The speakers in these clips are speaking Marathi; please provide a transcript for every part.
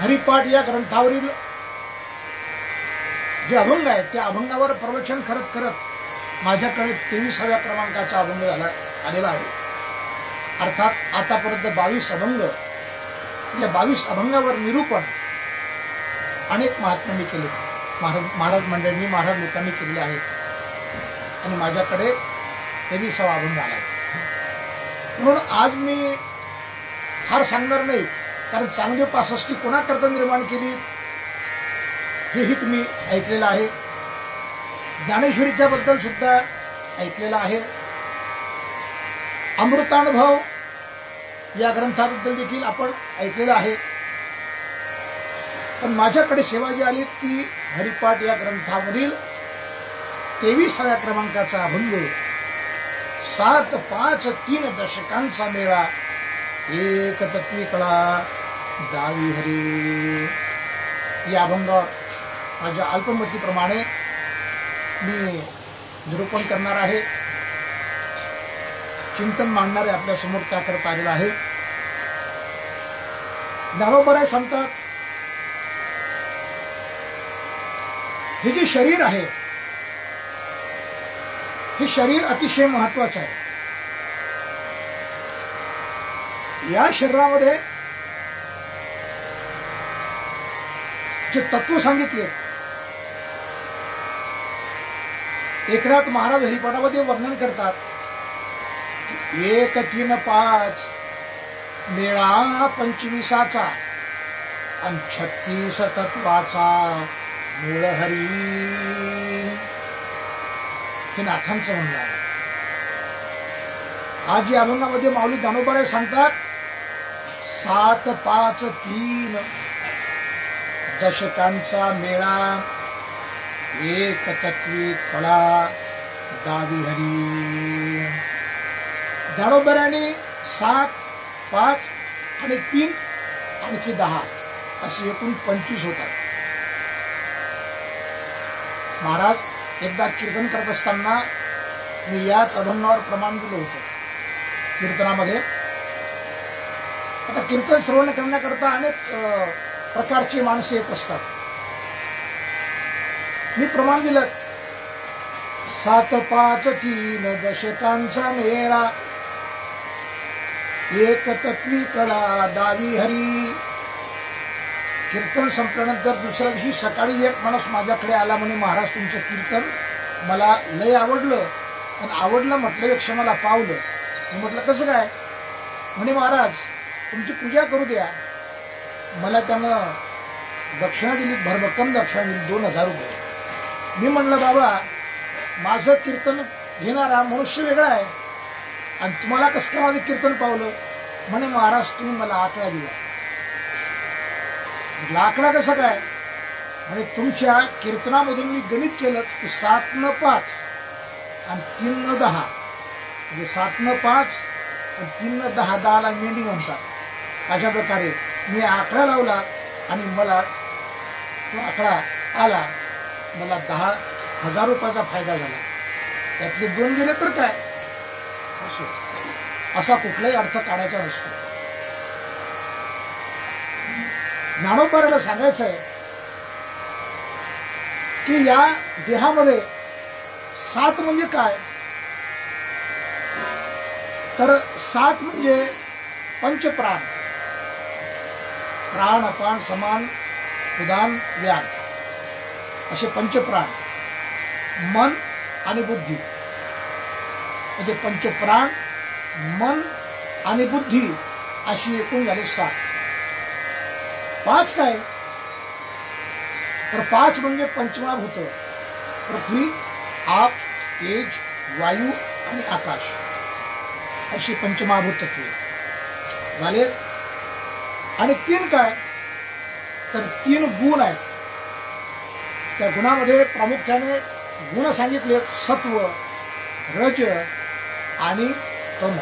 हरिपाठ या ग्रंथावरील जे अभंग आहेत त्या अभंगावर प्रवचन करत करत माझ्याकडे 23व्या क्रमांकाचा अभंग आलेला आहे. अर्थात आतापर्यंत 22 अभंग, या 22 अभंगावर निरूपण अनेक महात्म्यांनी केले, महाराज मंडळींनी, महाराज लोकांनी केलेले आहेत. आणि माझ्याकडे 23वा अभंग आला. म्हणून आज मी फार सांगणार नाही, कारण चांगदेव पासष्टी कोणाकरता निर्माण केली हेही तुम्ही ऐकलेलं आहे. ज्ञानेश्वरीच्या बद्दल सुद्धा ऐकलेलं आहे. अमृतानुभव या ग्रंथाबद्दल देखील आपण ऐकलेलं आहे. पण माझ्याकडे सेवा जी आली ती हरिपाठ या ग्रंथामधील 23व्या क्रमांकाचा अभंग, 7-5-3 दशकांचा मेळा, एक तत्वी कळा गावी हरी. या अभंगावर माझ्या अल्पमतीप्रमाणे मी निरूपण करणार आहे, चिंतन मांडणारे आपल्या समोर त्याकरता आलेला आहे. ज्ञानोबराय सांगतात, हे जे शरीर आहे हे शरीर अतिशय महत्वाचं आहे. या शरीरामध्ये जे तत्व सांगितले एकनाथ महाराज हरिपाठामध्ये वर्णन करतात. 1-3-5 मेळा 25चा आणि 36 तत्वाचा मूळ हरी. हे नाथांचं म्हणणं आहे. आज या अभंगामध्ये माऊली ज्ञानोबराय सांगतात, 7-5-3 दशकांचा मेळा, एक तत्वी कळा गावी हरी. ज्ञानोबरायांनी 7, 5 आणि 3 आणखी 10 असे एकूण 25 होतात. महाराज एकदा कीर्तन करत असताना मी याच अभंगावर प्रमाण दिलं होतं कीर्तनामध्ये. आता कीर्तन श्रवण करण्याकरता अनेक प्रकारची माणसे येत असतात. मी प्रमाण दिलं, 7-5-3 दशकांचा मेळा, एक तत्वी कळा दावी हरी. कीर्तन संपल्यानंतर दुसऱ्या दिवशी सकाळी एक माणूस माझ्याकडे आला, म्हणे महाराज तुमचं कीर्तन मला लय आवडलं, आणि आवडलं म्हटल्यापेक्षा मला पावलं. मी म्हटलं कसं काय? म्हणे महाराज तुमची पूजा करू द्या. मला त्यानं दक्षिणा दिली, भरभक्कम दक्षिणा दिली, 2000 रुपये. मी म्हणलं बाबा माझं कीर्तन घेणारा मनुष्य वेगळा आहे आणि तुम्हाला कसं काय माझं कीर्तन पावलं? म्हणे महाराज तुम्ही मला आकडा दिला. म्हटलं आकडा कसा काय? म्हणे तुमच्या कीर्तनामधून मी गणित केलं की 7-5 आणि 3-10, म्हणजे 7-5 आणि 3-10, 10ला मेंढी म्हणतात. अशा प्रकारे मी आकडा लावला आणि मला तो आकडा आला. मला 10,000 रुपयाचा फायदा झाला. त्यातले 2 गेले तर काय असो, असा कुठलाही अर्थ काढायचा नसतो. ज्ञानोबरायला सांगायचं आहे की या देहामध्ये 7 म्हणजे काय? तर 7 म्हणजे पंचप्राण, प्राण अपान समान उदान व्यान असे पंचप्राण, मन आणि बुद्धी, म्हणजे पंचप्राण, मन आणि बुद्धी अशी एकूण झाली 7. 5 काय? तर 5 म्हणजे पंचमहाभूत, पृथ्वी, आप, तेज, वायू आणि आकाश अशी पंचमहाभूत तत्वे झाले. आणि 3 काय? तर 3 गुण आहेत. त्या गुणामध्ये प्रामुख्याने गुण सांगितले, सत्व, रज आणि तम,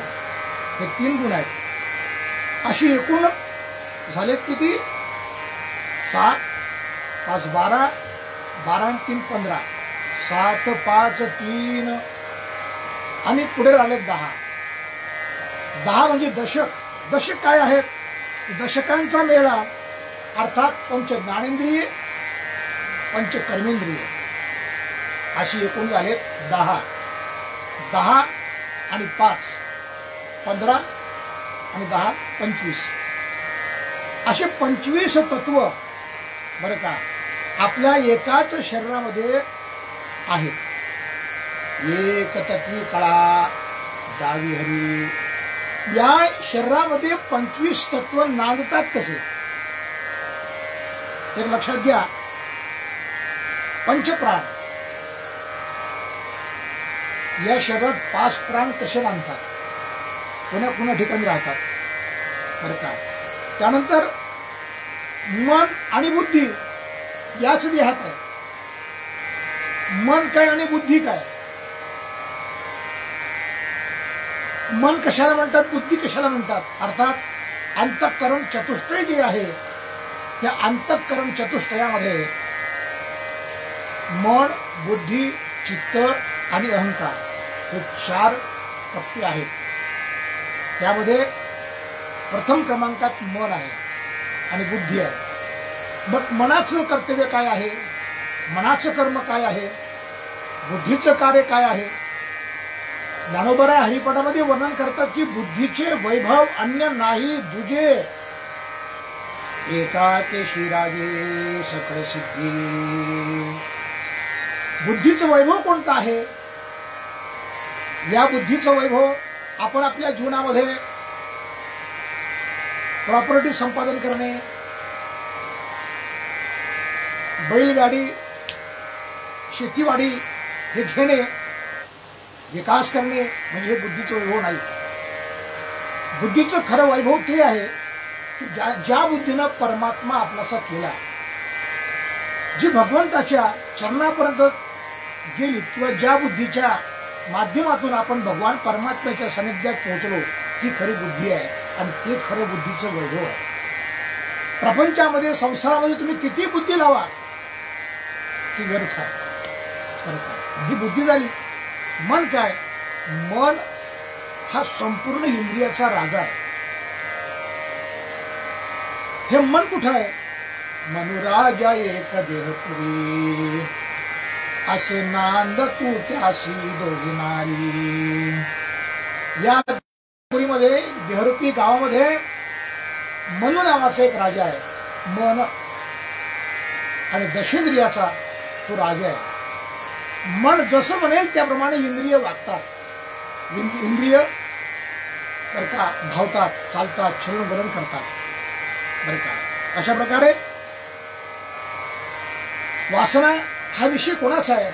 हे 3 गुण आहेत. अशी एकूण झाले किती? 7, 5, 12, 12 आणि 3, 15, 7, 5, 3 आणि पुढे राहिले 10. 10 म्हणजे दशक. दशक काय आहेत? दशकांचा मेळा, अर्थात पंच ज्ञानेंद्रिय, पंच कर्मेंद्रिय अशी एकूण झाले 10. 10 आणि 5 15 आणि 10 25 असे 25 तत्व बरं का आपल्या एकाच शरीरामध्ये आहेत. एक तत्वी कळा दावी हरी. या शरीरामध्ये 25 तत्व नांदतात कसे? एक लक्षात घ्या. पंचप्राण या शरीरात 5 प्राण कसे नांदतात, पुन्हा पुन्हा ठिकाणी राहतात बरं का. त्यानंतर मन आणि बुद्धी याच देहात आहे. मन काय आणि बुद्धी काय? मन कशाला म्हणतात, बुद्धी कशाला म्हणतात? अर्थात अंतःकरण चतुष्टय जे आहे त्या अंतःकरण चतुष्टयामध्ये मन, बुद्धी, चित्त आणि अहंकार हे 4 टप्पे आहेत. त्यामध्ये प्रथम क्रमांकात मन आहे आणि बुद्धी आहे. मग मनाचं कर्तव्य काय आहे, मनाचं कर्म काय आहे, बुद्धीचं कार्य काय आहे? ज्ञानोबा हरिपाठामध्ये वर्णन करतात की बुद्धीचे वैभव अन्य नाही दुजे, एका ते शिराजे सकळ सिद्धी. बुद्धीचं वैभव कोणतं आहे? या बुद्धीचं वैभव आपण आपल्या जीवनामध्ये प्रॉपर्टी संपादन करणे, बैलगाडी, शेतीवाडी हे घेणे, विकास करणे म्हणजे हे बुद्धीचं वैभव नाही. बुद्धीचं खरं वैभव ते आहे की ज्या बुद्धीनं परमात्मा आपलासा केला, जी भगवंताच्या चरणापर्यंत गेली, किंवा ज्या बुद्धीच्या माध्यमातून आपण भगवान परमात्म्याच्या सानिध्यात पोहोचलो, ती खरी बुद्धी आहे आणि ते खरं बुद्धीचं वैभव आहे. प्रपंचामध्ये, संसारामध्ये तुम्ही किती बुद्धी लावा ती व्यर्थ आहे. ही बुद्धी झाली. मन काय? मन हा संपूर्ण इंद्रियाचा राजा आहे. हे मन कुठं आहे? मनुराजा एक देहपुरी, असे नांद तू त्याशी दोघी नारी. या पुरीमध्ये, देहरूपी गावामध्ये मनु नावाचा एक राजा आहे. मन आणि दशेंद्रियाचा तो राजा आहे. मन जसं म्हणेल त्याप्रमाणे इंद्रिय वागतात. इंद्रिय बरं का धावतात, चालतात, चलन वलन करतात बरं का. अशा प्रकारे वासना हा विषय कोणाचा आहे?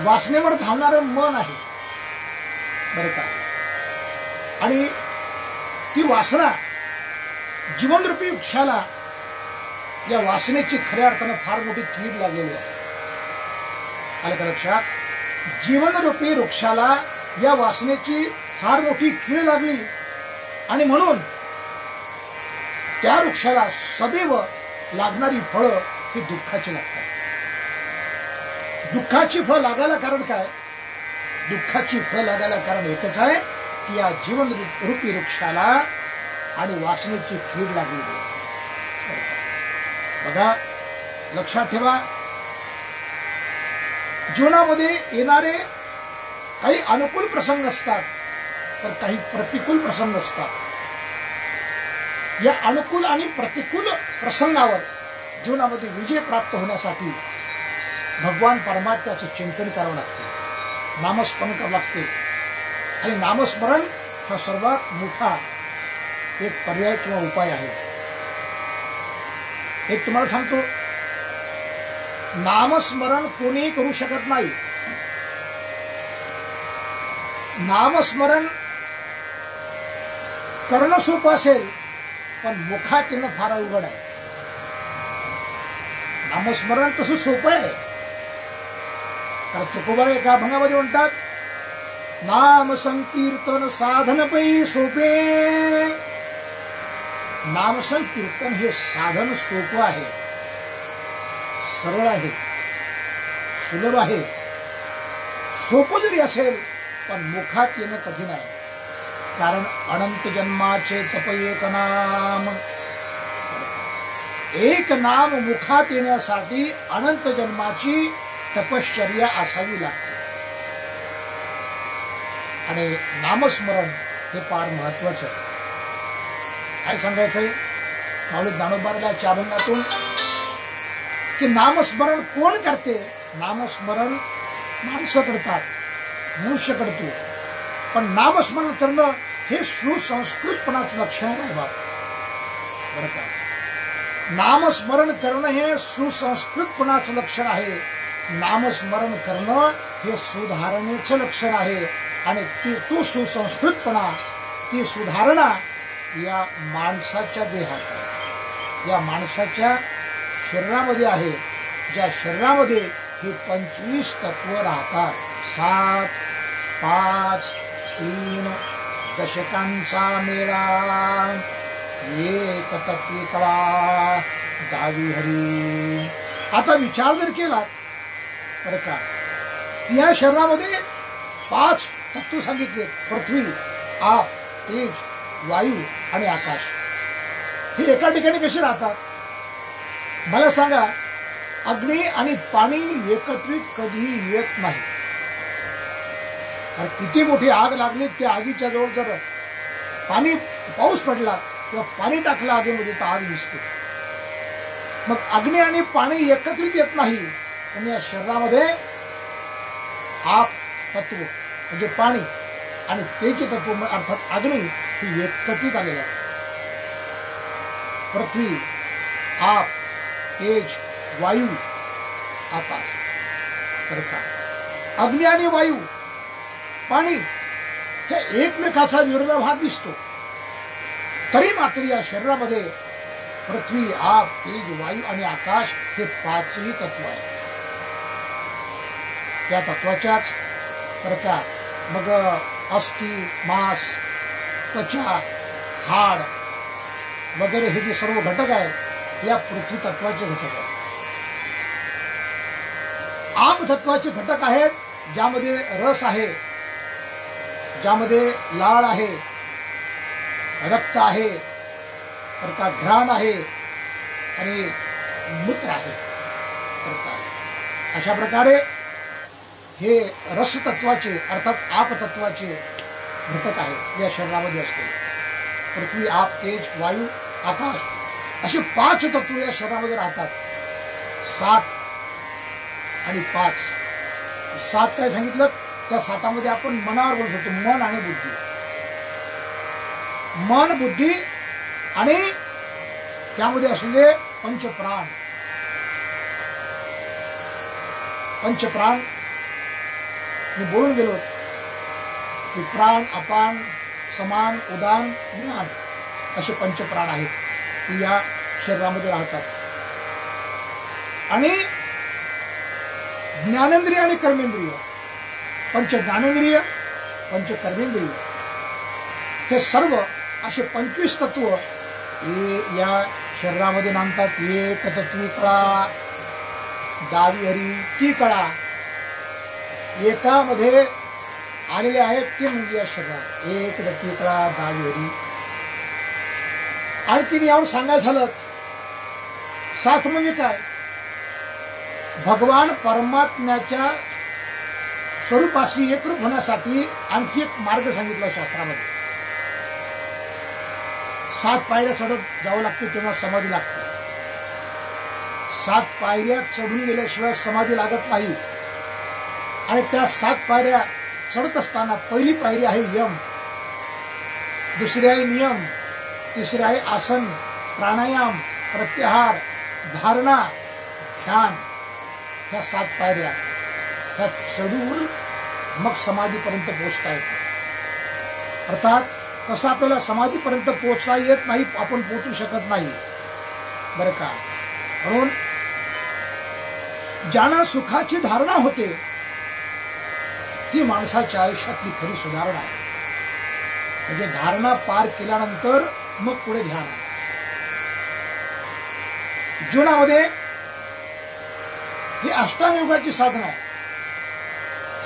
वासनेवर धावणारं मन आहे बरं का. आणि ती वासना जीवनरूपी वृक्षाला, या वासनेची खऱ्या अर्थानं फार मोठी कीड लागलेली आहे. आलं का लक्षात? जीवनरूपी वृक्षाला या वासनेची फार मोठी कीड लागली आणि म्हणून त्या वृक्षाला सदैव लागणारी फळं ही दुःखाची लागतात. दुःखाची फळं लागायला कारण काय? दुःखाची फळं लागायला कारण एकच आहे की या जीवन रूपी वृक्षाला आणि वासनेची कीड लागली. बघा, लक्षात ठेवा, जीवनामध्ये येणारे काही अनुकूल प्रसंग असतात तर काही प्रतिकूल प्रसंग असतात. या अनुकूल आणि प्रतिकूल प्रसंगावर जीवनामध्ये विजय प्राप्त होण्यासाठी भगवान परमात्म्याचं चिंतन करावं लागते, नामस्मरण करावं लागते. आणि नामस्मरण हा सर्वात मोठा एक पर्याय किंवा उपाय आहे. एक तुम्हाला सांगतो, नामस्मरण कोणीही करू शकत नाही. नामस्मरण करणं सोपं असेल पण मुखात येणं फार अवघड आहे. नामस्मरण तसं सोपं आहे. कारण तुकोबा एका अभंगामध्ये म्हणतात, नाम संकीर्तन साधन पै सोपे. नाम संकीर्तन हे साधन सोपं आहे, सरळ आहे, सुलभ आहे. सोपं जरी असेल पण मुखात येणं कठीण आहे. कारण अनंत जन्माचे तप एक नाम. एक नाम मुखात येण्यासाठी अनंत जन्माची तपश्चर्या असावी लागते. आणि नामस्मरण हे फार महत्वाचं. काय सांगायचंय माऊली ज्ञानोबाच्या अभंगातून की नामस्मरण कोण करते? नामस्मरण माणसं करतात, मनुष्य करतो. पण नामस्मरण करणं हे सुसंस्कृतपणाचं लक्षण आहे बाप. बरं का? नामस्मरण करणं हे सुसंस्कृतपणाचं लक्षण आहे. नामस्मरण करणं हे सुधारणेचं लक्षण आहे. आणि तो सुसंस्कृतपणा, ती सुधारणा या माणसाच्या देहात आहे, या माणसाच्या शरीरामध्ये आहे. ज्या शरीरामध्ये ही 25 तत्व राहतात. 7, 5, 3 दशकांचा मेळा, एक तत्वी कळा गावी हरी. आता विचार जर केला बरं का, या शरीरामध्ये 5 तत्व सांगितले. पृथ्वी, आप, तेज, वायू आणि आकाश. हे एका ठिकाणी कसे राहतात मला सांगा. अग्नी आणि पाणी एकत्रित कधीही येत नाही. किती मोठी आग लागली, त्या आगीच्या जवळ जर पाऊस पडला किंवा पाणी टाकलं आगीमध्ये तर आग दिसते. मग अग्नी आणि पाणी एकत्रित येत नाही. पण या शरीरामध्ये आप तत्व म्हणजे पाणी आणि तेज तत्व अर्थात अग्नी ही एकत्रित आलेले आहे. पृथ्वी, आप, तेज, वायू, आकाश. बरं का? अग्नी आणि वायू, पाणी हे एकमेकाचा विरोधाभास दिसतो. तरी मात्र या शरीरामध्ये पृथ्वी, आप, तेज, वायू आणि आकाश हे 5ही तत्व आहेत. त्या तत्वाच्याच बरं का मग अस्थि, मांस, त्वचा, हाड वगैरे हे जे सर्व घटक आहेत या पृथ्वी तत्वाचे घटक आहेत. आप तत्वाचे घटक आहेत ज्यामध्ये रस आहे, ज्यामध्ये लाळ आहे, रक्त आहे, घ्राण आहे आणि मूत्र आहे. अशा प्रकारे हे रस तत्वाचे अर्थात आप तत्वाचे घटक आहेत या शरीरामध्ये असते. पृथ्वी, आप, तेज, वायू, आकाश असे 5 तत्व या शरीरामध्ये राहतात. 7 आणि 5. 7 काय सांगितलं? त्या 7मध्ये आपण मनावर बोलत होतो. मन आणि बुद्धी. मन, बुद्धी आणि त्यामध्ये असलेले पंचप्राण. पंचप्राण मी बोलून गेलो की प्राण, अपान, समान, उदान, ज्ञान असे पंचप्राण आहेत की या शरीरामध्ये राहतात. आणि ज्ञानेंद्रिय आणि कर्मेंद्रिय, पंच ज्ञानेंद्रिय, पंच कर्मेंद्रिय हे सर्व असे 25 तत्व या शरीरामध्ये नांदतात. एक तत्वी कळा गावी हरी, ती कळा एकामध्ये आलेले आहेत ते म्हणजे या शरीरात. एक तत्वी कळा गावी हरी. आणखीन यावर सांगायचं झालं 7 म्हणजे काय? भगवान परमात्म्याच्या स्वरूपाशी एकरूप होण्यासाठी आणखी एक मार्ग सांगितला शास्त्रामध्ये. 7 पायऱ्या चढत जावं लागते तेव्हा समाधी लागते. 7 पायऱ्या चढून गेल्याशिवाय समाधी लागत नाही. आणि त्या 7 पायऱ्या चढत असताना पहिली पायरी आहे यम, दुसरी आहे नियम, तिसरी आहे आसन, प्राणायाम, प्रत्याहार, धारणा, ध्यान. ह्या 7 पायऱ्या ह्या चढून मग समाधीपर्यंत पोहोचता येतं. अर्थात कसं आपल्याला समाधीपर्यंत पोहोचता येत नाही, आपण पोहोचू शकत नाही बरं का. म्हणून ज्यांना सुखाची धारणा होते ती माणसाच्या आयुष्यातली खरी सुधारणा आहे. म्हणजे धारणा पार केल्यानंतर मग पुढे ध्यान आहे. जीवनामध्ये ही अष्टांगयोगाची साधना आहे.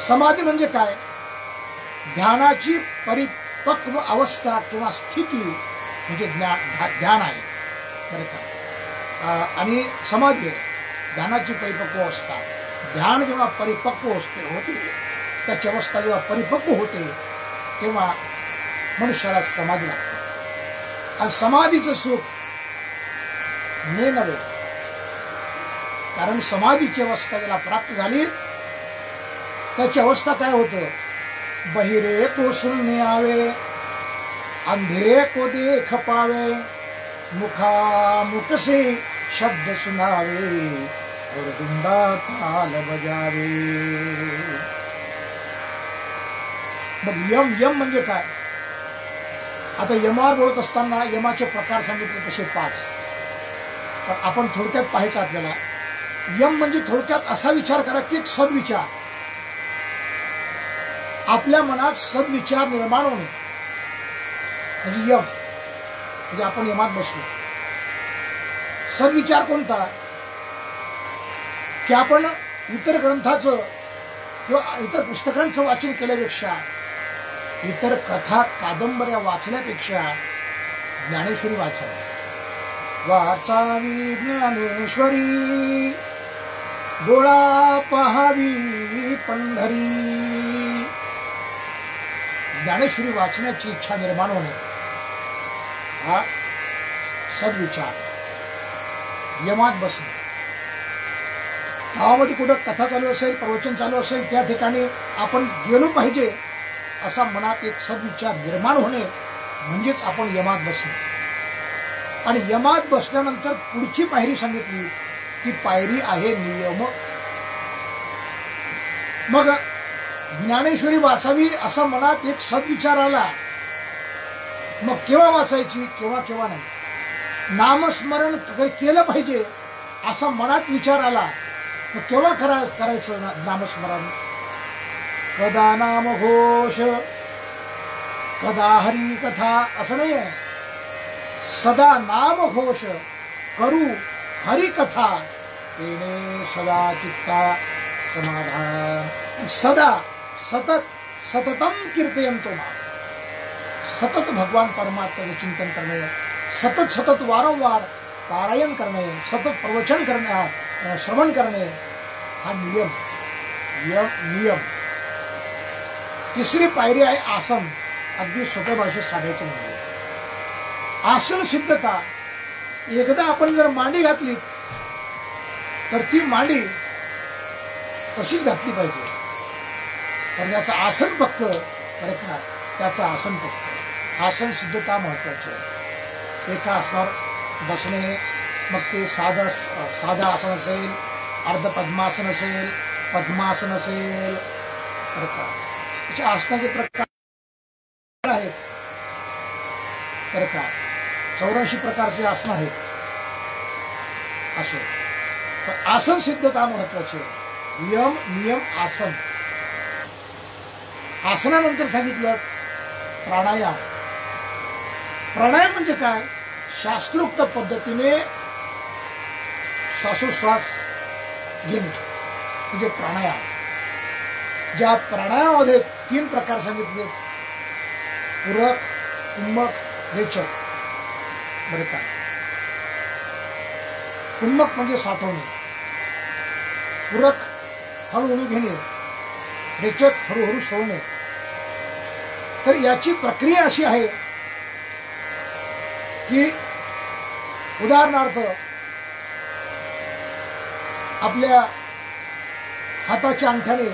समाधी म्हणजे काय? ध्यानाची परिपक्व अवस्था किंवा स्थिती म्हणजे ध्यान आहे बरं का. आणि समाधी आहे. ध्यानाची परिपक्व अवस्था. ध्यान जेव्हा परिपक्व होते त्याची अवस्था जेव्हा परिपक्व होते तेव्हा मनुष्याला समाधी लागते. आणि समाधीचं सुख नव्हे, कारण समाधीची अवस्था ज्याला प्राप्त झाली त्याची अवस्था काय होतं. बहिरे को सुनने आवे, अंधेरे को देख पावे, मुखामुख से शब्द सुनावे और गुंडा ताल बजावे. मग यम म्हणजे काय. आता यमावर बोलत असताना यमाचे प्रकार सांगितले तसे 5. पण आपण थोडक्यात पाहायचं आपल्याला. यम म्हणजे थोडक्यात असा विचार करा की एक सद्विचार, आपल्या मनात सद्विचार निर्माण होणे म्हणजे यम. म्हणजे आपण यमात बसलो. सद्विचार कोणता की आपण इतर ग्रंथाचं किंवा इतर पुस्तकांचं वाचन केल्यापेक्षा, इतर कथा कादंबऱ्या वाचण्यापेक्षा ज्ञानेश्वरी वाचावी ज्ञानेश्वरी, डोळा पहावी पंढरी. ज्ञानेश्वरी वाचण्याची इच्छा निर्माण होणे हा सद्विचार. यमात बसणे. गावामध्ये कुठं कथा चालू असेल, प्रवचन चालू असेल, त्या ठिकाणी आपण गेलो पाहिजे असा मनात एक सद्विचार निर्माण होणे म्हणजेच आपण यमात बसणे. आणि यमात बसल्यानंतर पुढची पायरी सांगितली, ती पायरी आहे नियम. मग ज्ञानेश्वरी वाचावी असा मनात एक सद्विचार आला, मग केव्हा वाचायची, केव्हा नाही. नामस्मरण केलं पाहिजे असा मनात विचार आला, मग केव्हा करायचं नामस्मरण. कदा नामघोष कदा हरी कथा असं नाही आहे. सदा नामघोष करू हरी कथा, येणे सदा चित्ता समाधान. सदा सततम कीर्तयंतो मां. सतत भगवान परमात्म्याचे चिंतन करणे, सतत वारंवार पारायण करणे, सतत प्रवचन करणे, श्रवण करणे हा नियम. तिसरी पायरी आहे आसन. अगदी सोप्या भाषेत सांगायचं म्हणजे आसन सिद्धता. एकदा आपण जर मांडी घातली तर ती मांडी तशीच घातली पाहिजे. तर याचं आसन पक्क बरं का, त्याचं आसन पक्क. आसन सिद्धता महत्वाची आहे. एका आसनावर बसणे, मग ते साधा आसन असेल, अर्ध पद्मासन असेल, पद्मासन असेल बरं का. त्याच्या आसनाचे प्रकार आहेत बरं का. 84 प्रकारचे आसन आहेत. असं पण आसन सिद्धता महत्वाची आहे. नियम आसन. आसनानंतर सांगितलं प्राणायाम. प्राणायाम म्हणजे काय. शास्त्रोक्त पद्धतीने श्वासोश्वास घेणे म्हणजे प्राणायाम. ज्या प्राणायामामध्ये 3 प्रकार सांगितले, पूरक, कुंभक, रेचक बरं का. कुंभक म्हणजे साठवणे, पूरक हळूहळू घेणे, रेचक हळूहळू सोडणे. तर याची प्रक्रिया अशी आहे की उदाहरणार्थ आपल्या हाताच्या अंगठ्याने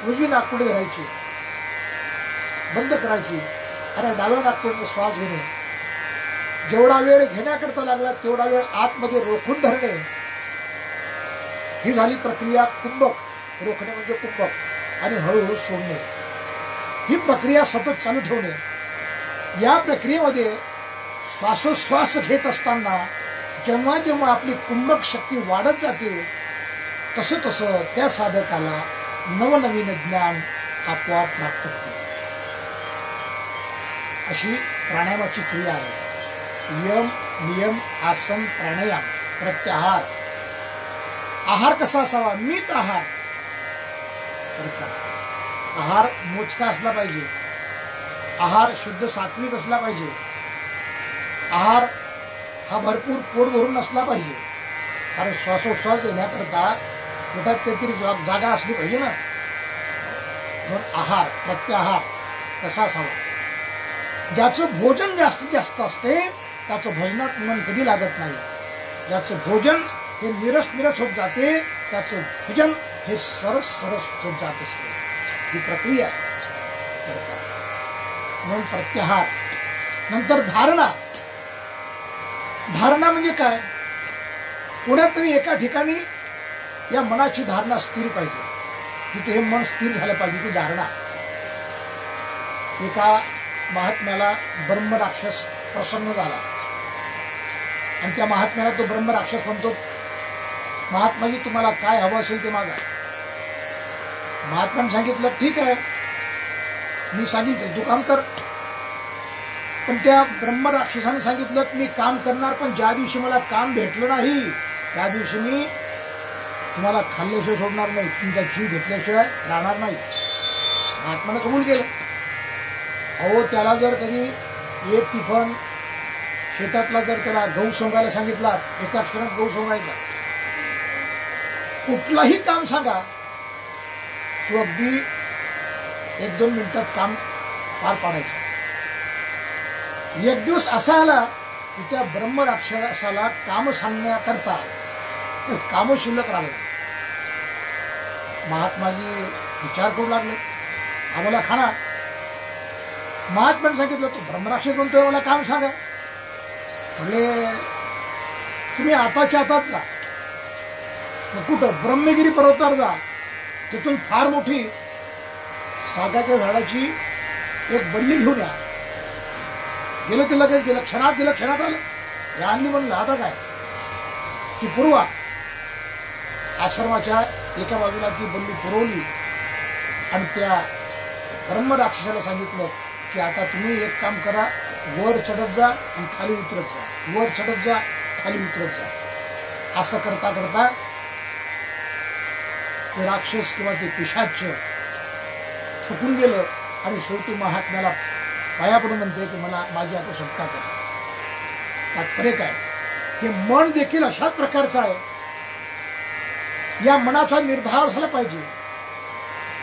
उजवी नाकपुडी धरायची, बंद करायची आणि डाव्या नाकपुडीने श्वास घेणे. जेवढा वेळ घेण्याकरता लागला तेवढा वेळ आतमध्ये रोखून धरणे. ही झाली प्रक्रिया कुंभक. रोखणे म्हणजे कुंभक. आणि हळूहळू सोडणे. ही प्रक्रिया सतत चालू ठेवणे. या प्रक्रियेमध्ये श्वासोश्वास घेत असताना जेव्हा जेव्हा आपली कुंभक शक्ती वाढत जाते तसं त्या साधकाला नवनवीन ज्ञान आपोआप प्राप्त होते. अशी प्राणायामाची क्रिया आहे. नियम आसन प्राणायाम. प्रत्याहार. आहार कसा असावा. मित आहार. आहार मोजका असला पाहिजे. आहार शुद्ध सात्विक असला पाहिजे. आहार हा भरपूर पोट भरून नसला पाहिजे. कारण श्वासोश्वास येण्याकरता पोटात काहीतरी जागा असली पाहिजे ना. म्हणून आहार, प्रत्याहार कसा असावा. ज्याचं भोजन जास्तीत जास्त असते त्याचं भोजनात मन कधी लागत नाही. ज्याचं भोजन हे निरस होत जाते त्याचं भोजन हे सरस होत जात असते. ही प्रक्रिया आहे. म्हणून प्रत्याहार. नंतर धारणा. धारणा म्हणजे काय? कोणातरी एका ठिकाणी या मनाची धारणा स्थिर पाहिजे. तिथे हे मन स्थिर झालं पाहिजे. ती धारणा. एका महात्म्याला ब्रह्मराक्षस प्रसन्न झाला आणि त्या महात्म्याला तो ब्रह्मराक्षस म्हणतो, महात्माजी तुम्हाला काय हवं असेल ते मागा. महात्म्याने सांगितलं ठीक आहे, मी सांगितलं तू काम कर. पण त्या ब्रह्मराक्षसाने सांगितलं मी काम करणार, पण ज्या दिवशी मला काम भेटलं नाही त्या दिवशी मी तुम्हाला खाल्ल्याशिवाय सोडणार नाही, तुमचा जीव घेतल्याशिवाय राहणार नाही. महात्म्यानं कबूल केलं. अहो त्याला जर कधी एक टिफन शेतातला जर त्याला गहू सोंगायला सांगितला, एका क्षणात गहू सोंगायचा. कुठलाही काम सांगा, तो अगदी 1-2 मिनिटात काम पार पाडायचं. एक दिवस असा आला की त्या ब्रह्मराक्षसाला काम सांगण्याकरता काम शिल्लक राहिलं. महात्माजी विचार करू लागले, आम्हाला खाणार. महात्म्याने सांगितलं तो ब्रह्मराक्षस म्हणतोय मला काम सांगा. म्हणले तुम्ही आताच्या आताच जा. मग कुठं? ब्रह्मगिरी पर्वतावर जा. तिथून फार मोठी सागाच्या झाडाची एक बल्ली घेऊन या. गेलं ते लगेच गेलं, क्षणात गेलं, क्षणात आलं. यांनी म्हणलं आता काय? ती पुरवा. आश्रमाच्या एका बाजूला ती बल्ली पुरवली आणि त्या ब्रह्मराक्षसाला सांगितलं की आता तुम्ही एक काम करा, वर चढत जा आणि खाली उतरत जा, वर चढत जा खाली उतरत जा. असं करता करता ते राक्षस किंवा ते पिशाच्य थकून गेलं आणि शेवटी महात्म्याला पाया पडून म्हणते की मला माझी आता सुटका करा. तात्पर्य काय? हे मन देखील अशाच प्रकारचं आहे. या मनाचा निर्धार झाला पाहिजे.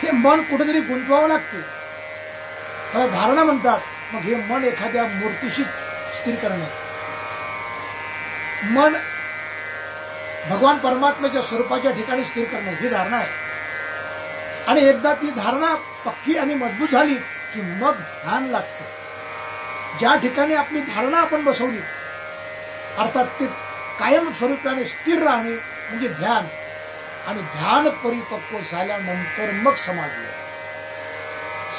हे मन कुठेतरी गुंतवावं लागते, त्याला धारणा म्हणतात. मग हे मन एखाद्या मूर्तीशी स्थिर करणे, मन भगवान परमात्म्याच्या स्वरूपाच्या ठिकाणी स्थिर करणे ही धारणा आहे. आणि एकदा ती धारणा पक्की आणि मजबूत झाली की मग ध्यान लागतं. ज्या ठिकाणी आपली धारणा आपण बसवली, अर्थात ते कायम स्वरूपाने स्थिर राहणे म्हणजे ध्यान. आणि ध्यान परिपक्व झाल्यानंतर मग समाधी.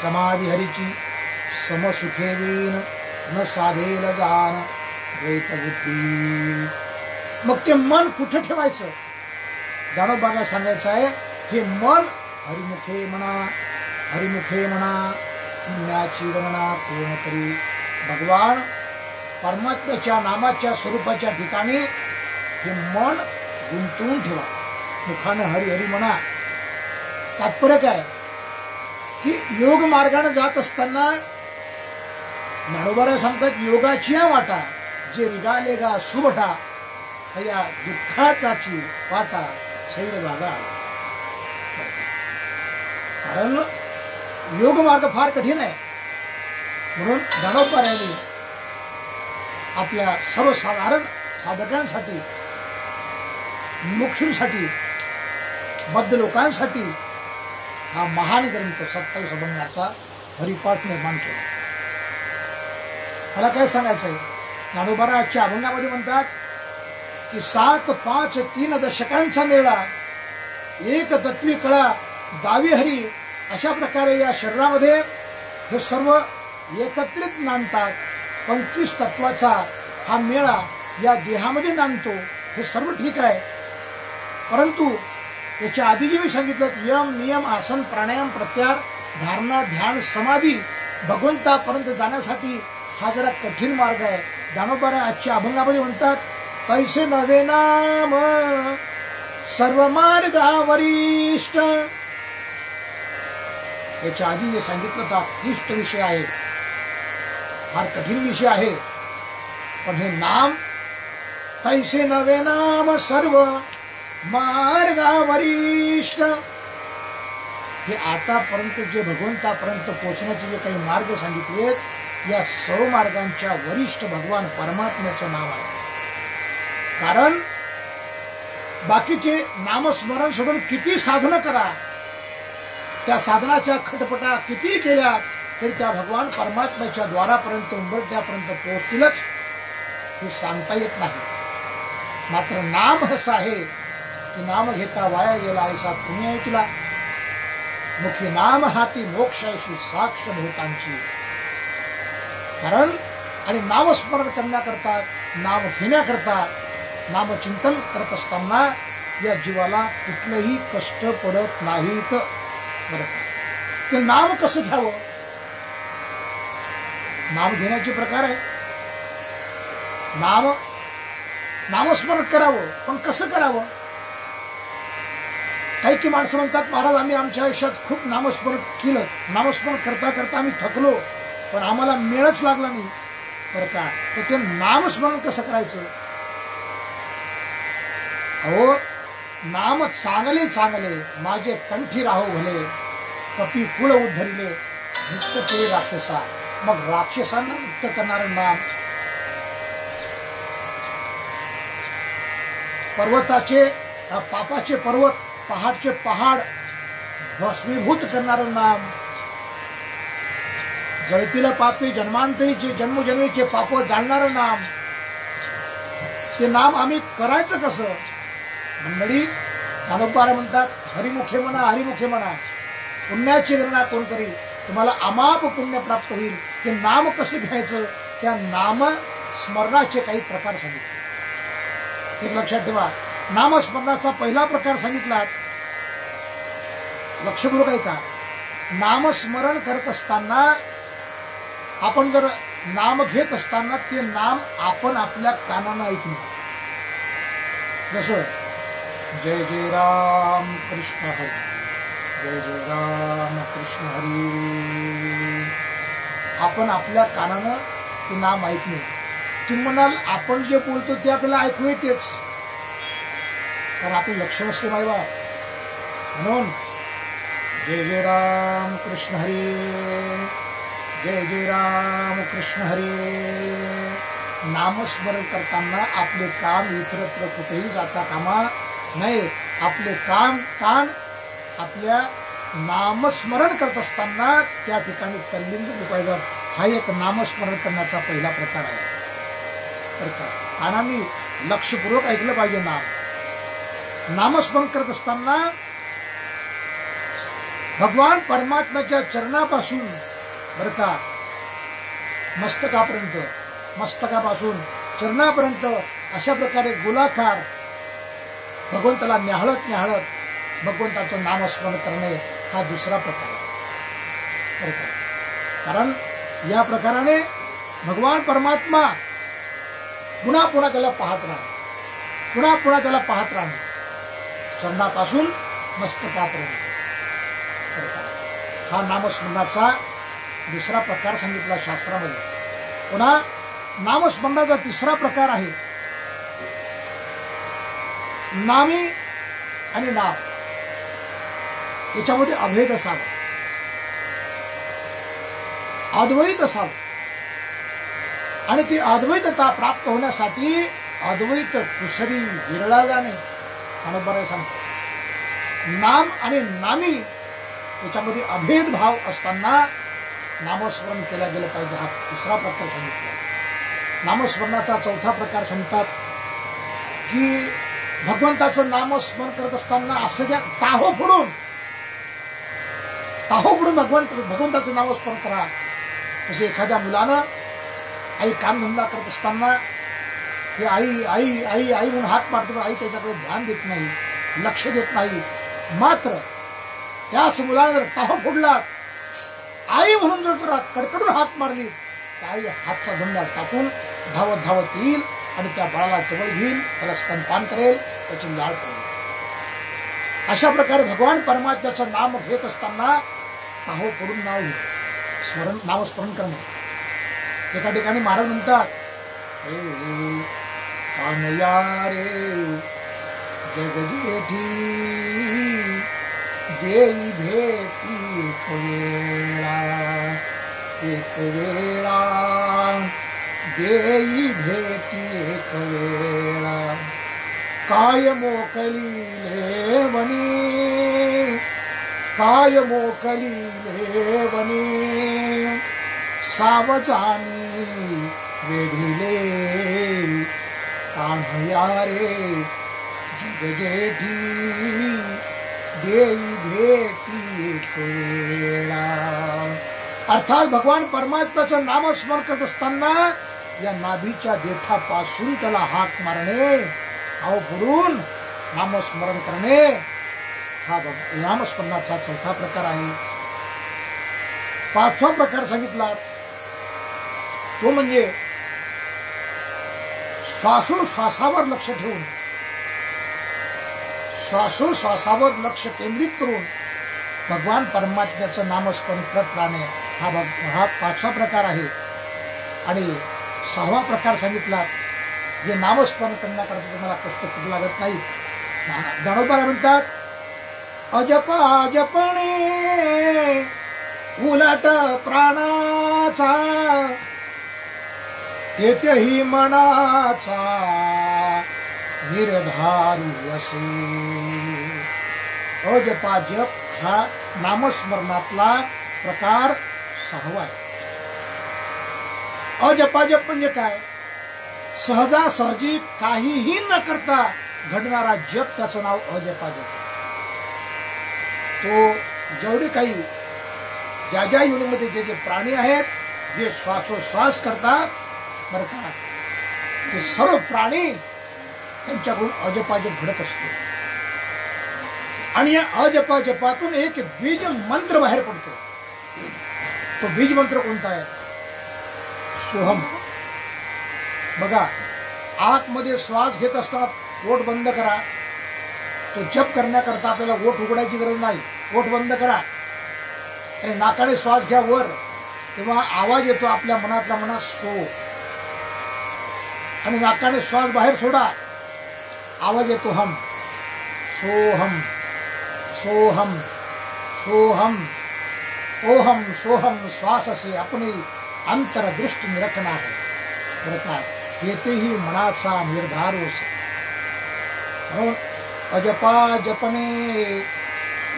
समाधी हरीची समसुखेवीन न साधेल जान द्वैत बुद्धी. मग ते मन कुठं ठेवायचं? ज्ञानोबांना सांगायचं आहे, हे मन हरिमुखे म्हणा, हरिमुखे म्हणा, पुण्याची गणना पूर्ण करी. भगवान परमात्म्याच्या नामाच्या स्वरूपाच्या ठिकाणी हे मन गुंतवून ठेवा. मुखानं हरी हरी म्हणा. तात्पर्य काय की योग मार्गाने जात असताना ज्ञानोबा सांगतात, योगाची वाटा जे रिगालेगा सुबटा या दुःखाचाची वाटा शैल भागा. कारण योग मार्ग फार कठीण आहे. म्हणून ज्ञानोबा यांनी आपल्या सर्वसाधारण साधकांसाठी, मोक्षांसाठी, बद्ध लोकांसाठी हा महान ग्रंथ 27 अभंगाचा हरिपाठ निर्माण केला. मला काय सांगायचंय? ज्ञानोबा आजच्या अभंगामध्ये म्हणतात की 7, 5, 3 दशकांचा मेळा, एक तत्वी कळा दावी हरी. अशा प्रकारे या शरीरामध्ये हे सर्व एकत्रित नांदतात. 25 तत्वाचा हा मेळा या देहामध्ये नांदतो. हे सर्व ठीक आहे, परंतु याच्या आधी जे मी सांगितलं यम, नियम, आसन, प्राणायाम, प्रत्याहार, धारणा, ध्यान, समाधी भगवंतापर्यंत जाण्यासाठी हा जरा कठीण मार्ग आहे. ज्ञानोबा आजच्या अभंगामध्ये म्हणतात, कैसे नवे नाम सर्व मार्गावरिष्ठ. याच्या आधी जे सांगितलं होता क्लिष्ट विषय आहे फार कठीण विषय आहे, पण हे नाम तैसे नवे नाम सर्व मार्गावरिष्ठ, हे आतापर्यंत जे भगवंतापर्यंत पोहोचण्याचे जे काही मार्ग सांगितले, या सर्व मार्गांच्या वरिष्ठ भगवान परमात्म्याचं नाव आहे. कारण बाकीचे नामस्मरण सोडून किती साधनं करा, त्या साधनाच्या खटपटा किती केल्या तरी त्या भगवान परमात्म्याच्या द्वारापर्यंत उंबरठ्यापर्यंत पोहोचतीलच हे सांगता येत नाही. मात्र नाम असं आहे की नाम घेता वाया गेला ऐसा तुम्ही ऐकला, मुखी नाम हाती मोक्षाशी साक्ष भूतांची. कारण आणि नामस्मरण करण्याकरता, नाम घेण्याकरता, नामचिंतन करत असताना या जीवाला कुठलंही कष्ट पडत नाहीत. बरं, ते नाम कसं घ्यावं? नाम घेण्याचे प्रकार आहे. नामस्मरण करावं, पण कसं करावं? काही माणसं म्हणतात, महाराज आम्ही आमच्या आयुष्यात खूप नामस्मरण केलं, नामस्मरण करता करता आम्ही थकलो, पण आम्हाला मेळच लागला नाही. बरं का, तर ते नामस्मरण कसं करायचं? अहो, नाम चांगले चांगले माझे कंठी राहो भले, कपी कुळ उद्धरिले मुक्त केले राक्षसा. मग राक्षसांना मुक्त करणारं नाम, पर्वताचे पापाचे पर्वत, पहाडचे पहाड भस्मीभूत करणारं नाम, जळतील पापी जन्मांतरीचे जन्मजन्मीचे पाप जाणणारं नाम. ते नाम आम्ही करायचं कसं? मंडळी, ज्ञानोबाला म्हणतात, हरिमुखे म्हणा, हरिमुखे म्हणा, पुण्याची गणना कोण करी, तुम्हाला अमाप पुण्य प्राप्त होईल. ते नाम कसं घ्यायचं? त्या नाम स्मरणाचे काही प्रकार सांगितले. एक लक्षात ठेवा, नामस्मरणाचा पहिला प्रकार सांगितला, लक्षपूर्वक ऐका. नामस्मरण करत असताना, आपण जर नाम घेत असताना ते नाम आपण आपल्या कानानं ऐकणे. जसं जय जय राम कृष्ण हरी, जय जय राम कृष्ण हरी, आपण आपल्या कानानं ते नाम ऐकणे. तुम्ही म्हणाल, आपण जे बोलतो ते आपल्याला ऐकू येतेच, कारण आपलं लक्ष नसते मायवा. म्हणून जय जय राम कृष्ण हरी, जय जय राम कृष्ण हरी नामस्मरण करताना आपले काम इतरत्र कुठेही जाता कामा नये. आपले कान आपल्या नामस्मरण करत असताना त्या ठिकाणी तल्लीन झाले पाहिजे. हा एक नामस्मरण करण्याचा पहिला प्रकार आहे. कानाने लक्षपूर्वक ऐकलं पाहिजे. नामस्मरण करत असताना भगवान परमात्म्याच्या चरणापासून, बरं का, मस्तकापासून चरणापर्यंत अशा प्रकारे गोलाकार भगवंताला न्याहाळत भगवंताचं नामस्मरण करणे हा दुसरा प्रकार आहे. कारण या प्रकाराने भगवान परमात्मा पुन्हा पुन्हा त्याला पाहत राहणे, चरणापासून मस्तकापर्यंत. हा नामस्मरणाचा दुसरा प्रकार सांगितला शास्त्रामध्ये. पुन्हा नामस्मरणाचा तिसरा प्रकार आहे नामी आणि नाम याच्यामध्ये अभेद असावा, अद्वैत असावं. आणि ती अद्वैतता प्राप्त होण्यासाठी अद्वैत कुसरी विरळा जाणे. आणि बरं सांगतो, नाम आणि नामी याच्यामध्ये अभेद भाव असताना नामस्मरण केलं गेलं पाहिजे. हा तिसरा प्रकार सांगितला. नामस्मरणाचा चौथा प्रकार सांगतात की भगवंताचं नामस्मरण करत असताना असं ज्या टाहो फोडून भगवंताचं नामस्मरण करा. जसे एखाद्या मुलानं आई कामधंदा करत असताना हे आई आई आई आई म्हणून हात मारतो, पण आई त्याच्याकडे ध्यान देत नाही, लक्ष देत नाही. मात्र त्याच मुलानं जर टाहो फोडला, आई म्हणून जर कडकडून हात मारली, तर आई हातचा धंदा टाकून धावत येईल आणि त्या बाळाला जवळ घेईल, त्याला स्तनपान करेल, त्याची लाळ करेल. अशा प्रकारे भगवान परमात्म्याचं नाम घेत असताना टाहो फोडून नामस्मरण करणे. एका ठिकाणी महाराज म्हणतात, कानया रे जगजेठी देई भेटी एक वेळा देई भेटी एक वेळा काय मोकलीले वनी काय मोकलीले वनी सावजानी वेढिले कान्हया रे जगजेठी देई भेटी एक वेळा. अर्थात भगवान परमात्म्याचं नामस्मरण करत असताना या नाभीच्या देठापासून त्याला हाक मारणे, हाव फोडून नामस्मरण करणे, हा नामस्मरणाचा चौथा प्रकार आहे. पाचवा प्रकार सांगितला तो म्हणजे श्वासोश्वासावर लक्ष ठेवून, श्वासोश्वासावर लक्ष केंद्रित करून भगवान परमात्म्याचं नामस्मरण करत राहणे, हा पाचवा प्रकार आहे. आणि सहावा प्रकार सांगितला, जे नामस्मरण करण्याकरता तुम्हाला कष्ट कुठे लागत नाही. ज्ञानोबा म्हणतात, अजपा जपणे उलट प्राणाचा तेथेही मनाचा निर्धारू असे. अजपा जप हा नामस्मरणातला प्रकार सहावा आहे. अजपाजप म्हणजे काय? सहजासहजी काहीही न करता घडणारा जप, त्याचं नाव अजपाजप. तो जेवढे काही ज्या ज्या योनीमध्ये जे जे प्राणी आहेत, जे श्वासोश्वास करतात बरं का, ते सर्व प्राणी त्यांच्याकडून अजपाजप घडत असतो. आणि या अजपाजपातून एक बीज मंत्र बाहेर पडतो. तो बीज मंत्र कोणता आहे? सोहम. बघा, आतमध्ये श्वास घेत असताना ओठ बंद करा. तो जप करण्याकरता आपल्याला ओठ उघडायची गरज नाही. ओठ बंद करा आणि नाकाने श्वास घ्या वर, तेव्हा आवाज येतो आपल्या मनातला मनात सो. आणि नाकाने श्वास बाहेर सोडा, आवाज येतो हम. सोहम सोहम सोहम ओहम सोहम. श्वास से अपनी अंतरदृष्टि निरखना है. बरं, येथेही मनाचा निर्धार होस. म्हणून अजपा जपणे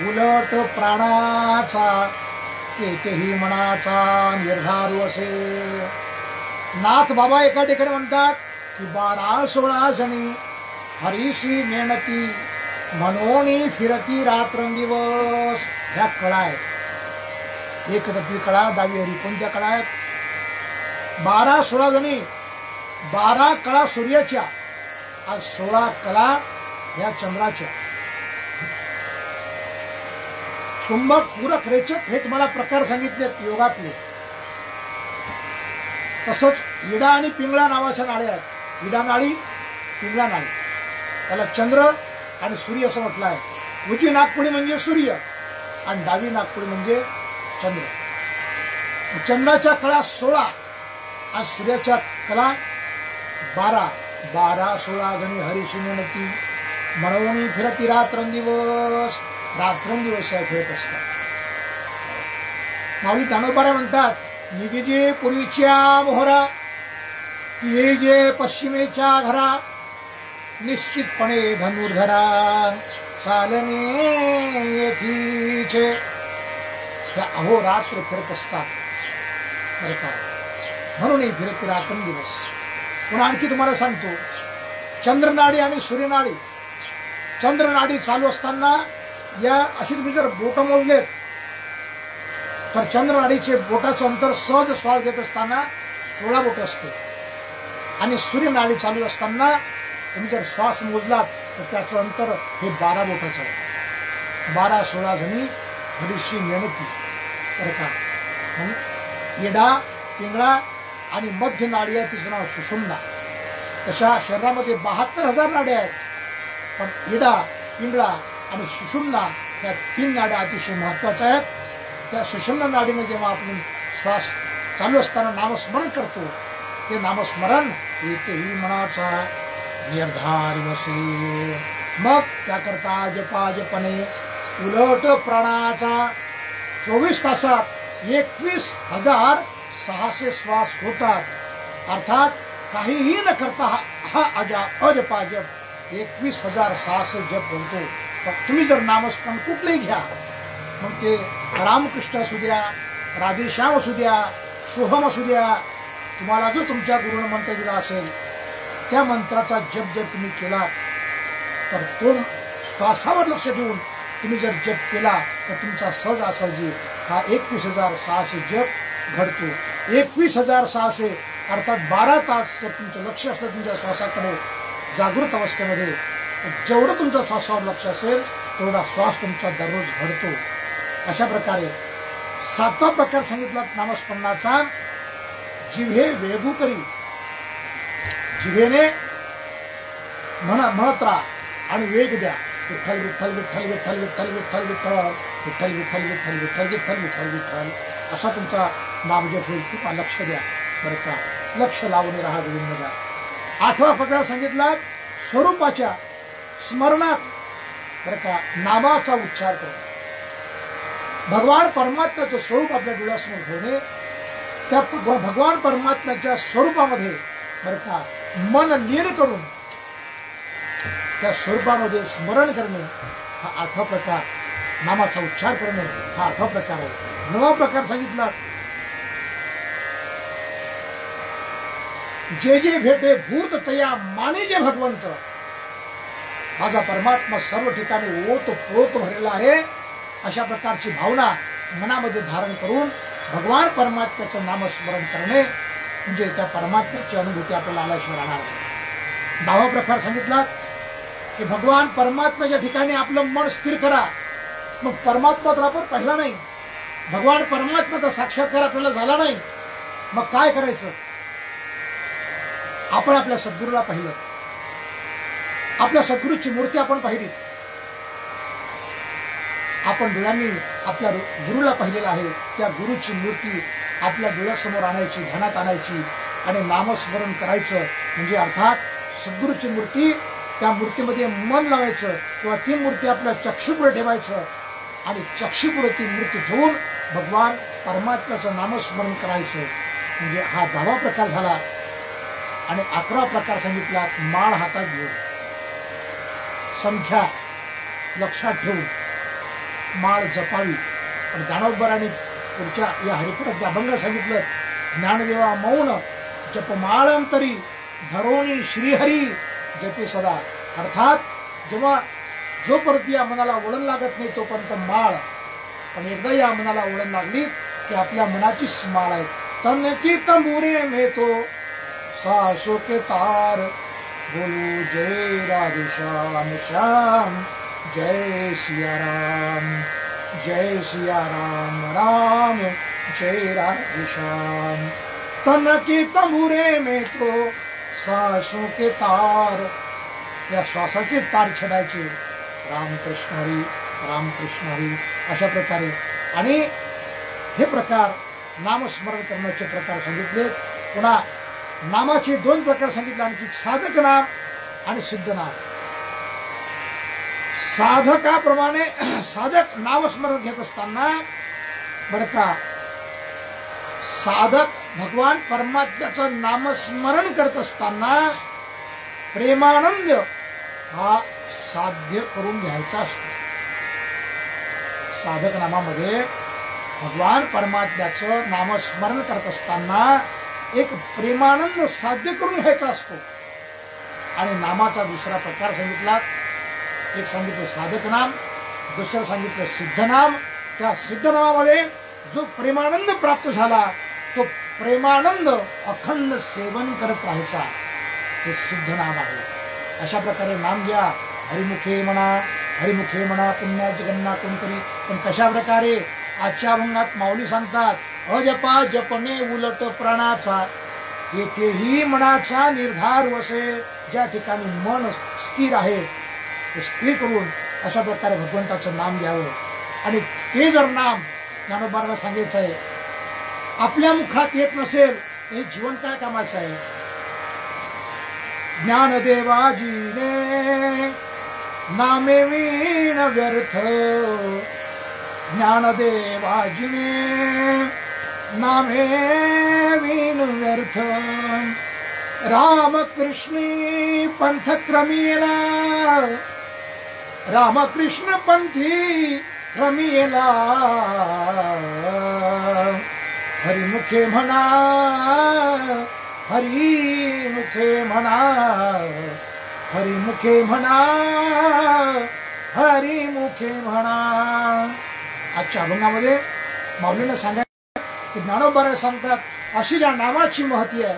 उलट प्राणाचा तेथेही मनाचा निर्धार असे. नाथ बाबा एका ठिकाणी म्हणतात की 12-16 जणी हरीशी मेहनती मनोनी फिरती रात्रंदिवस. ह्या कळा आहेत. एक रती कळा, दावी हरी. कोणत्या कळा आहेत? 12-16 जणी. 12 कळा सूर्याच्या आणि 16 कळा ह्या चंद्राच्या. कुंभक पूरक रेचक हे तुम्हाला प्रकार सांगितलेत योगातले. तसंच इडा आणि पिंगळा नावाच्या नाड्या आहेत. इडा नाडी, पिंगळा नाडी. त्याला चंद्र आणि सूर्य असं म्हटलं आहे. उजवी नागपुडी म्हणजे सूर्य आणि डावी नागपुडी म्हणजे चंद्र. चंद्राच्या कळा 16 आणि सूर्याच्या कळा 12. 12-16 जणी हरीशी मेहनती मनवणी फिरती रात्रंदिवस. रात्रंदिवस या फिरत असतात. माऊली ज्ञानोबा म्हणतात, निघजे पूर्वीच्या मोहरा ये जे पश्चिमेच्या घरा निश्चितपणे धनुर्धरा चालणे येथीचे. त्या अहोरात्र फिरत असतात बरं का. म्हणून फिरत रात्रंदिवस. पुन्हा आणखी तुम्हाला सांगतो, चंद्रनाडी आणि सूर्यनाडी. चंद्रनाडी चालू असताना या अशी तुम्ही जर बोट मोजलेत तर चंद्रनाडीचे बोटाचं अंतर सहज श्वास घेत असताना 16 बोट असते. आणि सूर्यनाडी चालू असताना तुम्ही जर श्वास मोजलात तर त्याचं अंतर हे 12 बोटाचं आहे. 12-16 जणी हरीशी मेहनती बरं का. येडा, पिंगळा आणि मध्य नाडी आहे, तिचं नाव सुषुम्ना. तशा शरीरामध्ये 72,000 नाड्या आहेत. पण येडा, पिंगळा आणि सुषुम्ना या 3 नाड्या अतिशय महत्वाच्या आहेत. त्या सुषुम्ना नाडीने जेव्हा आपण श्वास चालू असताना नामस्मरण करतो ते नामस्मरण येतेही मनाचा निर्धार वसे. मग त्याकरता जपाजपणे उलट प्राणाचा 24 तासात 21,600 श्वास होतात. अर्थात काहीही न करता हा अजपाजप 21,600 जप होतो. तुम्ही जर नामस्मरण कुठलेही घ्या, मग ते रामकृष्ण असू द्या, राधेश्याम असू द्या, सोहम असू द्या, तुम्हाला जो तुमच्या गुरुनं मंत्र दिला असेल त्या मंत्राचा जप जर तुम्ही केला तर तो श्वासावर लक्ष देऊन तुम्ही जर जप केला तर तुमचा सहजासहजी हा 21,600 जप घडतो. 21,600 अर्थात 12 तास जर तुमचं लक्ष असलं तुमच्या श्वासाकडे जागृत अवस्थेमध्ये, जेवढं तुमचं श्वासावर लक्ष असेल तेवढा श्वास तुमचा दररोज घडतो. अशा प्रकारे 7वा प्रकार सांगितला नामस्मरणाचा, जिव्हे वेगू करी. जिव्हेने म्हणत राहा आणि वेग द्या. विठ्ठल विठ्ठल विठ्ठल विठ्ठल विठ्ठल विठ्ठल विठ्ठल विठ्ठल विठ्ठल विठ्ठल विठ्ठल विठ्ठल विठ्ठल विठ्ठल असा तुमचा नामजप होईल. किंवा लक्ष द्या बरं का, लक्ष लावून राहा गोविंदला. 8वा प्रकार सांगितला स्वरूपाच्या स्मरणात बरं का नामाचा उच्चार करा. भगवान परमात्म्याचं स्वरूप आपल्या डोळ्यासमोर ठेवणे, त्या भगवान परमात्म्याच्या स्वरूपामध्ये बरं का मन लीन करून त्या स्वरूपामध्ये स्मरण करणे हा 8वा प्रकार. नामाचा उच्चार करणे हा 8वा प्रकार आहे. 9वा प्रकार सांगितला जे जे भेटे भूत तया माने जे भगवंत. माझा परमात्मा सर्व ठिकाणी ओत प्रोत भरलेला आहे अशा प्रकारची भावना मनामध्ये धारण करून भगवान परमात्म्याचं नामस्मरण करणे म्हणजे त्या परमात्म्याची अनुभूती आपल्याला आल्याशिवाय राहणार नाही. 10वा प्रकार सांगितला की भगवान परमात्म्याच्या ठिकाणी आपलं मन स्थिर करा. मग परमात्मा तर आपण पाहिला नाही, भगवान परमात्म्याचा साक्षात्कार आपल्याला झाला नाही, मग काय करायचं? आपण आपल्या सद्गुरूला पाहिलं, आपल्या सद्गुरूची मूर्ती आपण पाहिली, आपण डोळ्यांनी आपल्या गुरुला पाहिलेलं आहे. त्या गुरुची मूर्ती आपल्या डोळ्यासमोर आणायची, ध्यानात आणायची आणि नामस्मरण करायचं. म्हणजे अर्थात सद्गुरूची मूर्ती, त्या मूर्तीमध्ये मन लावायचं किंवा ती मूर्ती आपल्या चक्षुपुढे ठेवायचं आणि चक्षुपुढे ती मूर्ती ठेवून भगवान परमात्म्याचं नामस्मरण करायचं. म्हणजे हा 10वा प्रकार झाला. आणि 11वा प्रकार सांगितला माळ हातात घेऊन संख्या लक्षात ठेवून माळ जपावी. पण ज्ञानोबरांनी पुढच्या या हरिपुरात अभंग सांगितलं, ज्ञानदेवा मौन जप माळंतरी धरोणी श्रीहरी जपे सदा. अर्थात जेव्हा जोपर्यंत या मनाला वळण लागत नाही तोपर्यंत माळ, पण एकदा या मनाला वळण लागली की आपल्या मनाचीच माळ आहे. तन की तंबुरे में तो सासो के तार बोलो जय राधे श्याम श्याम जय सिया राम राम जय राधे श्याम. तन की तंबुरे में तो सासों के तार, या श्वासाचे तार छेडायचे रामकृष्ण हरी अशा प्रकारे. आणि हे प्रकार नामस्मरण करण्याचे प्रकार सांगितले. पुन्हा नामाचे 2 प्रकार सांगितले आणखी, साधक नाम आणि सिद्ध नाम. साधकाप्रमाणे साधक नामस्मरण घेत असताना बरं का साधक भगवान परमात्म्याचं नामस्मरण करत असताना प्रेमानंद हा साध्य करून घ्यायचा असतो. साधक नामामध्ये भगवान परमात्म्याचं नामस्मरण करत असताना एक प्रेमानंद साध्य करून घ्यायचा असतो. आणि नामाचा दुसरा प्रकार सांगितला, एक सांगितलं साधक नाम, दुसरं सांगितलं सिद्ध नाम. त्या सिद्ध नामामध्ये जो प्रेमानंद प्राप्त झाला तो प्रेमानंद अखंड सेवन करत राहायचा, हे सिद्ध नाम आहे. अशा प्रकारे नाम घ्या. हरिमुखे म्हणा पुण्याची गणना कोणतरी. पण कशा प्रकारे आजच्या अभंगात माऊली सांगतात, अजपा जपणे उलट प्राणाचा येथेही मनाचा निर्धार वसे. ज्या ठिकाणी मन स्थिर आहे ते स्थिर करून अशा प्रकारे भगवंताचं नाम घ्यावं. आणि ते जर नाम ज्ञानोबाला सांगायचं आहे, आपल्या मुखात येत नसेल हे जीवन काय कामाचं आहे? ज्ञानदेवाजीने नामे विण व्यर्थ, ज्ञानदेवाजीने नामे विण व्यर्थ, रामकृष्णी पंथ क्रमियेला, रामकृष्ण पंथी क्रमियेला, हरिमुखे म्हणा, हरिमुखे म्हणा, हरिमुखे म्हणा, हरिमुखे म्हणा. आजच्या अभंगामध्ये माऊलीने सांगायचं की ज्ञानोबा सांगतात अशी ज्या नामाची महती आहे,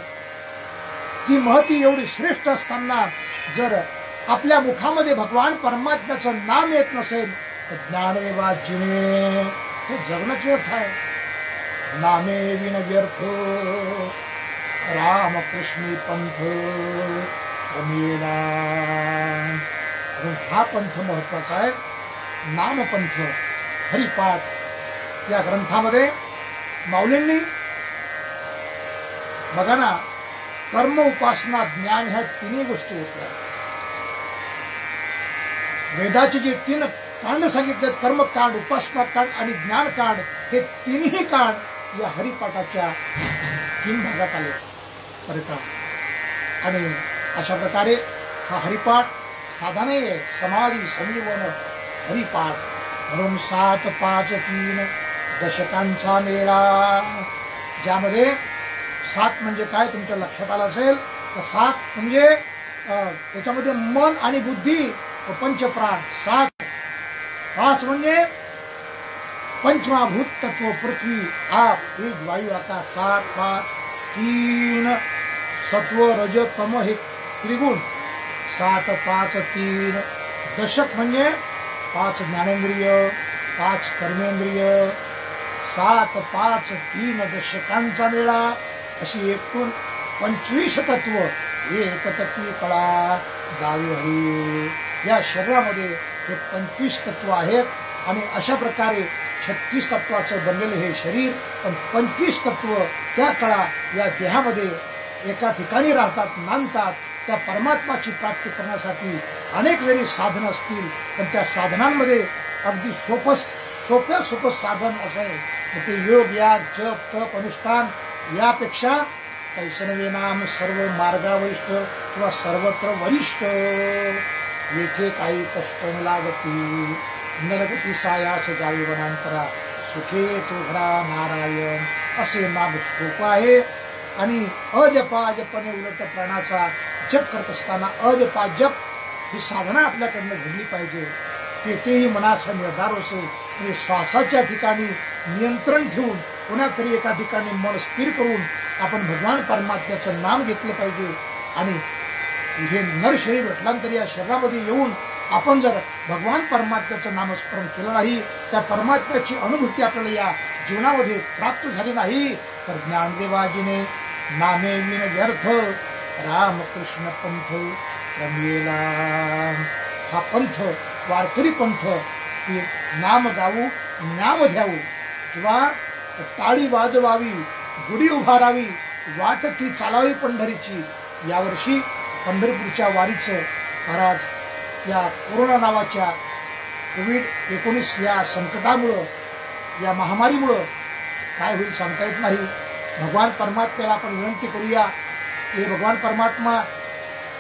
ती महती एवढी श्रेष्ठ असताना जर आपल्या मुखामध्ये भगवान परमात्म्याचं नाम येत नसेल तर ज्ञानदेवाजीने हे जगणंच व्यर्थ आहे. नामे विण व्यर्थ, रामकृष्णी पंथ रमिला. हा पंथ महत्वाचा आहे. नामपंथ, हरिपाठ या ग्रंथामध्ये माऊलींनी बघा ना, कर्म, उपासना, ज्ञान ह्या तिन्ही गोष्टी होत्या. वेदाचे जे 3 कांड सांगितले, कर्मकांड, उपासना कांड आणि ज्ञान कांड, हे तिन्ही कांड या हरिपाठाच्या 3 भागात आले. आणि अशा प्रकारे हा हरिपाठ साधा नाही आहे, समाधी संजीवन हरिपाठ. म्हणून 7, 5, 3 दशकांचा मेळा, ज्यामध्ये 7 म्हणजे काय तुमच्या लक्षात आलं असेल तर 7 म्हणजे त्याच्यामध्ये मन आणि बुद्धी व पंचप्राण 7. 5 म्हणजे पंचमहाभूत तत्व, पृथ्वी, आप, तेज, वायू, आकाश. 7, 5, 3 सत्व, रज, तम हे त्रिगुण. 7, 5, 3 दशक म्हणजे 5 ज्ञानेंद्रिय, 5 कर्मेंद्रिय. 7, 5, 3 दशकांचा मेळा, अशी एकूण 25 तत्व, एक तत्वी कळा गावी हरी. या शरीरामध्ये हे 25 तत्व आहेत आणि अशा प्रकारे 36 तत्वाचं बनलेलं हे शरीर, पण 25 तत्व त्या कळा या देहामध्ये एका ठिकाणी राहतात, नांदतात. त्या परमात्माची प्राप्ती करण्यासाठी अनेक जरी साधन असतील, पण त्या साधनांमध्ये अगदी सोपं साधन असं आहे. ते योग, याग, जप, तप, अनुष्ठान यापेक्षा कैसनवे नाम सर्व मार्गावरिष्ठ किंवा सर्वत्र वरिष्ठ. येथे काही कष्ट न लागती, नरगती सायास जावी वनांतरा, सुखे तो घरा नारायण. असे नाम सोपं आहे. आणि अजपाजपणे उलट प्राणाचा जप करत असताना अजपाजप ही साधना आपल्याकडनं घडली पाहिजे. तेही मनाचा निर्धार असेल. म्हणजे श्वासाच्या ठिकाणी नियंत्रण ठेवून कोणा तरी एका ठिकाणी मन स्थिर करून आपण भगवान परमात्म्याचं नाम घेतलं पाहिजे. आणि हे नर शरीर भेटल्यानंतर या शरीरामध्ये येऊन आपण जर भगवान परमात्म्याचं नामस्मरण केलं नाही, त्या परमात्म्याची अनुभूती आपल्याला या जीवनामध्ये प्राप्त झाली नाही, तर ज्ञानदेवाजीने नामे विण व्यर्थ, रामकृष्ण पंथ रमिला. हा पंथ, वारकरी पंथ, की नाम गाऊ, नाम घ्यावू किंवा टाळी वाजवावी, गुढी उभारावी, वाट ती चालावी पंढरीची. यावर्षी पंढरपूरच्या वारीचं महाराज या कोरोना नावाच्या कोविड-19 या संकटामुळं, या महामारीमुळं काय होईल सांगता येत नाही. भगवान परमात्म्याला आपण विनंती करूया की भगवान परमात्मा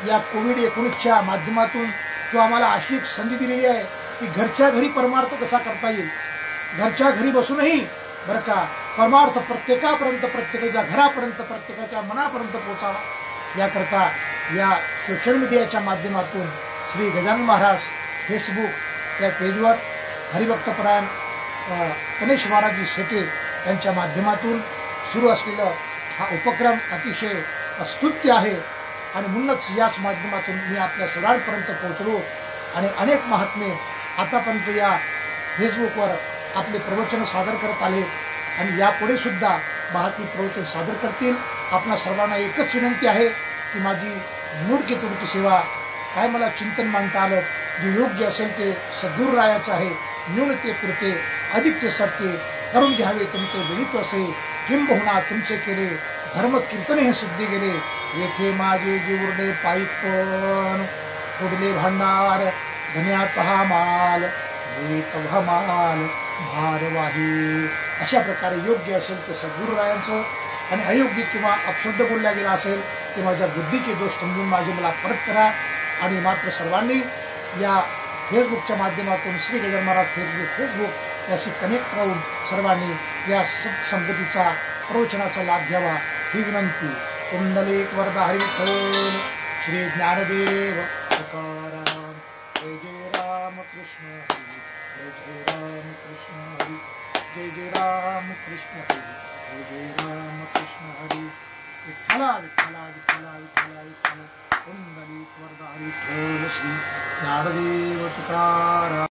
या कोविड-19च्या माध्यमातून तो आम्हाला अशी एक संधी दिलेली आहे की घरच्या घरी परमार्थ कसा करता येईल. घरच्या घरी बसूनही बरं का परमार्थ प्रत्येकापर्यंत, प्रत्येकाच्या घरापर्यंत, प्रत्येकाच्या मनापर्यंत पोहोचावा, याकरता या सोशल मीडियाच्या माध्यमातून श्री गजानन महाराज फेसबुक या पेजवर हरिभक्तपरायण गणेश महाराजी शेटे यांच्या माध्यमातून सुरू असलेला हा उपक्रम अतिशय स्तुत्य आहे. आणि म्हणूनच याच माध्यमातून मी आपल्या सगळ्यांपर्यंत पोहोचलो आणि अनेक महात्मे आतापर्यंत या फेसबुकवर आपले प्रवचन सादर करत आले आणि यापुढे सुद्धा महात्मे प्रवचन सादर करतील. आपणा सर्वांना एकच विनंती आहे की माझी मूडकी तुडकी सेवा, काय मला चिंतन मांडता आलं, जे योग्य असेल ते सद्गुरुरायाचं आहे. न्यून ते पुरते, अधिक ते सरते, करून घ्यावे तुमचे विनीत असे. किंबहुना तुमचे केले धर्म कीर्तन हे सिद्धी गेले, येथे माझे जीवरले पायपण फुडले भांडार धन्याचा हा माल तव्हा माल भारवाही. अशा प्रकारे योग्य असेल तर सद्गुरुरायांचं आणि अयोग्य किंवा अपशब्द बोलला गेला असेल ते माझ्या बुद्धीचे दोष समजून माझे मला परत करा. आणि मात्र सर्वांनी या फेसबुकच्या माध्यमातून श्री गजानन महाराज फेसबुक याशी कनेक्ट राहून सर्वांनी या संगतीचा प्रवचनाचा लाभ घ्यावा ही विनंती. कुंडलिक वरदा हरी विठ्ठल श्री ज्ञानदेव तुकाराम. जय जय राम कृष्ण हरी, जय जय राम कृष्ण हरी, जय जय राम कृष्ण हरी, जय जय राम कृष्ण हरी. विठ्ठला विठ्ठला विठ्ठला विठ्ठला विठ्ठला. कुंडलिक वरदा हरी विठ्ठल श्री ज्ञानदेव तुकाराम.